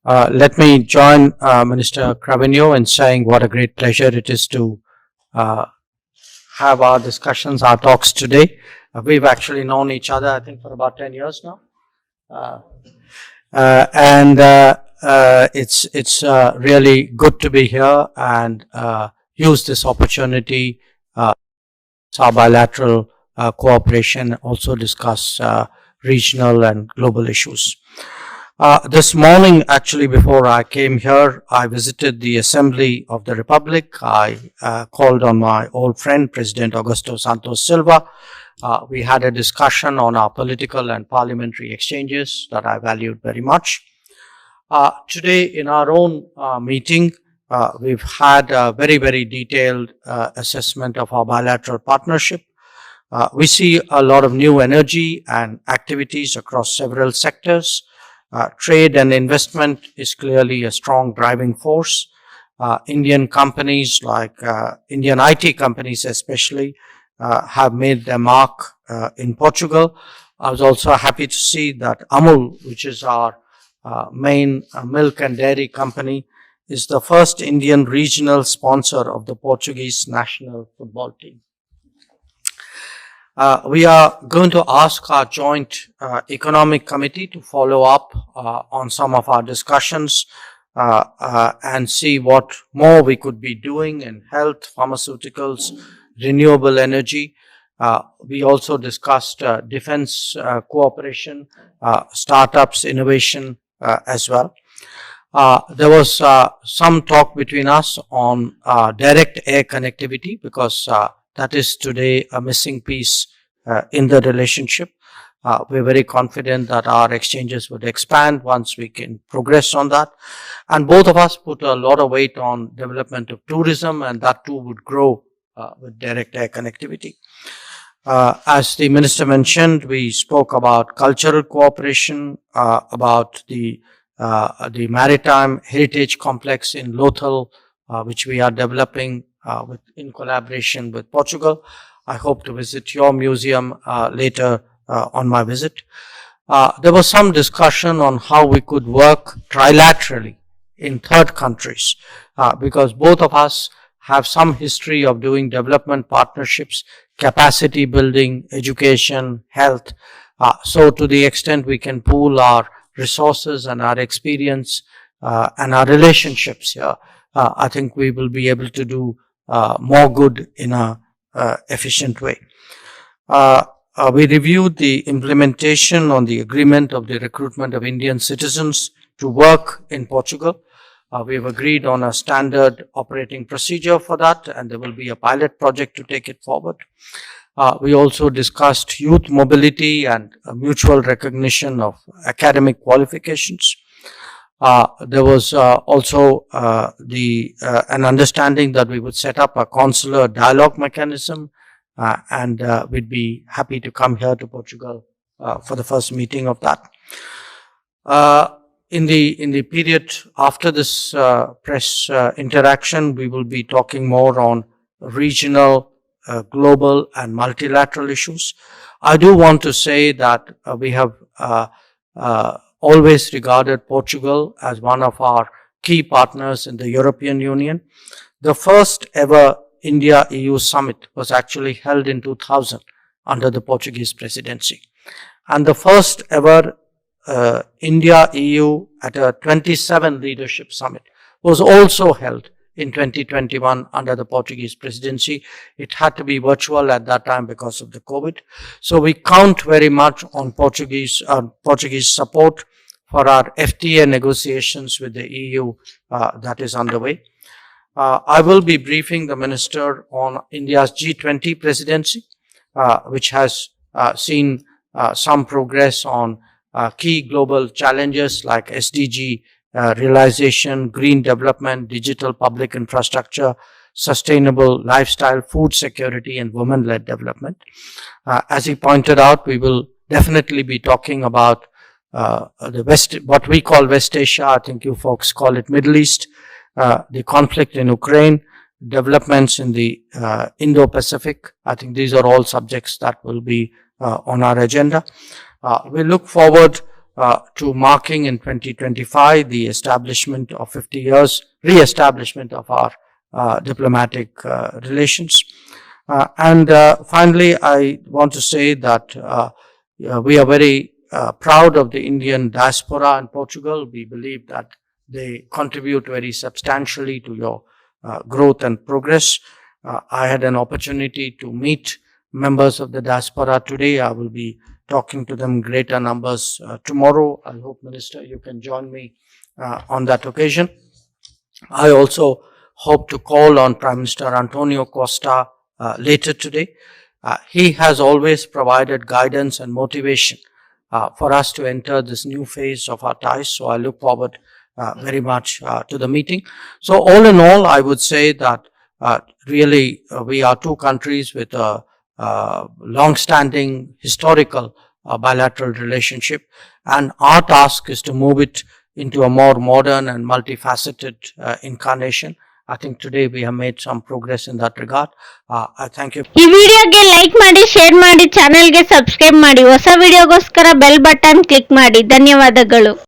Let me join Minister Cravigno in saying what a great pleasure it is to have our discussions, our talks today. We've actually known each other, I think, for about 10 years now. It's really good to be here and use this opportunity, our bilateral cooperation, also discuss regional and global issues. This morning, actually, before I came here, I visited the Assembly of the Republic. I called on my old friend, President Augusto Santos Silva. We had a discussion on our political and parliamentary exchanges that I valued very much. Today, in our own meeting, we've had a very, very detailed assessment of our bilateral partnership. We see a lot of new energy and activities across several sectors. Trade and investment is clearly a strong driving force. Indian companies like Indian IT companies especially have made their mark in Portugal. I was also happy to see that Amul, which is our main milk and dairy company, is the first Indian regional sponsor of the Portuguese national football team. We are going to ask our joint economic committee to follow up on some of our discussions and see what more we could be doing in health, pharmaceuticals, renewable energy. We also discussed defense cooperation, startups, innovation as well. There was some talk between us on direct air connectivity because that is today a missing piece in the relationship. We're very confident that our exchanges would expand once we can progress on that. And both of us put a lot of weight on development of tourism, and that too would grow with direct air connectivity. As the minister mentioned, we spoke about cultural cooperation, about the maritime heritage complex in Lothal, which we are developing in collaboration with Portugal. I hope to visit your museum later on my visit. There was some discussion on how we could work trilaterally in third countries because both of us have some history of doing development partnerships, capacity building, education, health. So to the extent we can pool our resources and our experience and our relationships here, I think we will be able to do more good in a efficient way. We reviewed the implementation on the agreement of the recruitment of Indian citizens to work in Portugal. We have agreed on a standard operating procedure for that, and there will be a pilot project to take it forward. We also discussed youth mobility and mutual recognition of academic qualifications. There was also an understanding that we would set up a consular dialogue mechanism, and we'd be happy to come here to Portugal for the first meeting of that. In the period after this press interaction, we will be talking more on regional, global, and multilateral issues. I do want to say that we have always regarded Portugal as one of our key partners in the European Union. The first ever India-EU summit was actually held in 2000 under the Portuguese presidency. And the first ever India-EU at a 27 leadership summit was also held in 2021 under the Portuguese presidency. It had to be virtual at that time because of the COVID. So we count very much on Portuguese support for our FTA negotiations with the EU that is underway. I will be briefing the minister on India's G20 presidency, which has seen some progress on key global challenges like SDG realization, green development, digital public infrastructure, sustainable lifestyle, food security, and women-led development. As he pointed out, we will definitely be talking about what we call West Asia. I think you folks call it Middle East, the conflict in Ukraine, developments in the Indo-Pacific. I think these are all subjects that will be on our agenda. We look forward to marking in 2025 the establishment of 50 years, re-establishment of our diplomatic relations. And finally, I want to say that we are very proud of the Indian diaspora in Portugal. We believe that they contribute very substantially to your growth and progress. I had an opportunity to meet members of the diaspora today. I will be talking to them in greater numbers tomorrow. I hope, Minister, you can join me on that occasion. I also hope to call on Prime Minister Antonio Costa later today. He has always provided guidance and motivation for us to enter this new phase of our ties. So I look forward very much to the meeting. So all in all, I would say that really we are two countries with a long-standing historical bilateral relationship, and our task is to move it into a more modern and multifaceted incarnation. I think today we have made some progress in that regard. I thank you. ಈ ವಿಡಿಯೋಗೆ like ಮಾಡಿ, share ಮಾಡಿ, ಚಾನೆಲ್ಗೆ subscribe ಮಾಡಿ. ಹೊಸ ವಿಡಿಯೋಗೋಸ್ಕರ bell button click ಮಾಡಿ. ಧನ್ಯವಾದಗಳು.